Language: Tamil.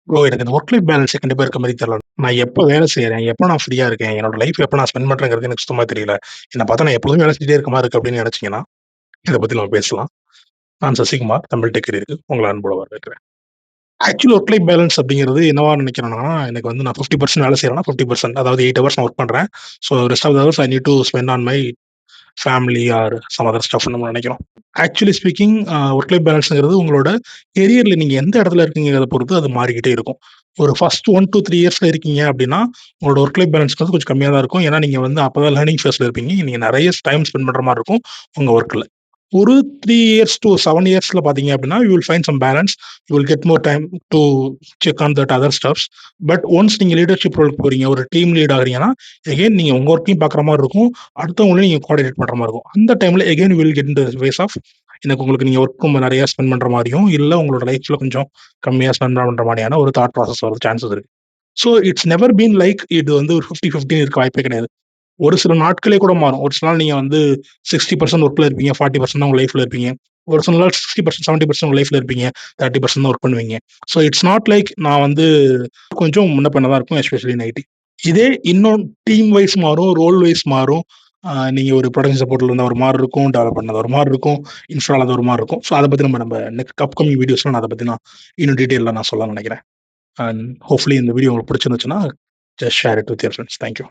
ப்ரோ எனக்கு இந்த ஒர்க் லைஃப் பேலன்ஸே கண்டிப்பா இருக்க மாரி தெரியல. நான் எப்ப வேலை செய்றேன், எப்ப நான் ஃப்ரீயா இருக்கேன், என்னோட லைஃப் எப்ப நான் ஸ்பெண்ட் பண்றேங்கிறது எனக்கு சுத்தமா தெரியல. என்ன பார்த்தா நான் எப்பொழுதுமே வேலை செஞ்சுட்டே இருக்க மாரி இருக்கு அப்படின்னு நினைச்சீங்கன்னா, இத பத்தி நம்ம பேசலாம். நான் சசிகுமார், தமிழ் டெக் கரியருக்கு உங்கள அன்போட வரவேற்கிறேன். ஆக்சுவல் ஒர்க் லைஃப் பேலன்ஸ் அப்படிங்கிறது என்னவா நினைக்கிறேன்னா, எனக்கு வந்து நான் 50% வேலை செய்றேன்னா 50% அதாவது 8 ஹவர்ஸ் நான் ஒர்க் பண்றேன். So rest of the hours I need to spend on my family or some other ஸ்டஃப்ன்னு நம்ம நினைக்கிறோம். ஆக்சுவலி ஸ்பீக்கிங் ஒர்க் லைஃப் பேலன்ஸ்ங்கிறது உங்களோட கெரியர்ல நீங்க எந்த இடத்துல இருக்கீங்கிறத பொறுத்து அது மாறிக்கிட்டே இருக்கும். ஒரு ஃபர்ஸ்ட் 1 டூ 3 இயர்ஸ்ல இருக்கீங்க அப்படின்னா, உங்களோட ஒர்க் லைஃப் பேலன்ஸ் வந்து கொஞ்சம் கம்மியா தான் இருக்கும். ஏன்னா, நீங்க வந்து அப்பதான் லேர்னிங் ஃபேஸ்ல இருப்பீங்க. நீங்க நெறைய டைம் ஸ்பெண்ட் பண்ற மாரி இருக்கும் உங்க ஒர்க்ல. ஒரு 3 இயர்ஸ் டூ 7 இயர்ஸ்ல பார்த்தீங்க அப்படின்னா, you will find some balance. You will get more time to check on that other stuffs. But once நீங்க லீடர்ஷிப் ரோலுக்கு போறீங்க, ஒரு டீம் லீட் ஆகுறீங்கன்னா, எகைன் நீங்க உங்க ஒர்க்கையும் பார்க்குற மாரி இருக்கும். அடுத்தவங்களையும் நீங்க கோஆர்டினேட் பண்ற மாரி இருக்கும். அந்த டைம்ல again you will get into ways of எனக்கு உங்களுக்கு நீங்க ஒர்க் ரொம்ப நெறைய ஸ்பெண்ட் பண்ற மாரியும், இல்ல உங்களோட லைஃப்ல கொஞ்சம் கம்மியா ஸ்பெண்ட் பண்ற மாரியான ஒரு தாட் ப்ராசஸ் வர சான்சஸ் இருக்கு. So it's never been like இது வந்து ஒரு 50, 50 இருக்க வாய்ப்பே கிடையாது. ஒரு சில நாட்களே கூட மாறும். ஒரு சில நாள் நீங்க வந்து 60% ஒர்க்ல இருப்பீங்க. 40% தான் உங்க லைஃப்ல இருப்பீங்க. ஒரு சில நாள் 60% 70% உங்க லைஃப்ல இருப்பீங்க. 30% தான் ஒர்க் பண்ணுவீங்க. ஸோ இட்ஸ் நாட் லைக் நான் வந்து கொஞ்சம் முன்ன பின்ன தான் இருக்கும். Especially in IT. இதே இன்னும் டீம் வைஸ் மாறும், ரோல் வைஸ் மாறும். நீங்க ஒரு ப்ரொடக்ஷன் சப்போர்ட்ல இருந்தா ஒரு மாரி இருக்கும். டெவலப் பண்ணது ஒரு மாரி இருக்கும். இன்ஸ்டால் அது ஒரு மாரி இருக்கும். ஸோ அத பத்தி நம்ம நெக்ஸ்ட் அப்கமிங் வீடியோஸ்ல நான் அத பத்தி இன்னும் டீட்டெயில்ல நான் சொல்லலாம்னு நெனைக்கிறேன். அண்ட் ஹோப்ஃபுல்லி இந்த வீடியோ உங்களுக்கு பிடிச்சிருந்துச்சுன்னா, just share it with your friends. Thank you.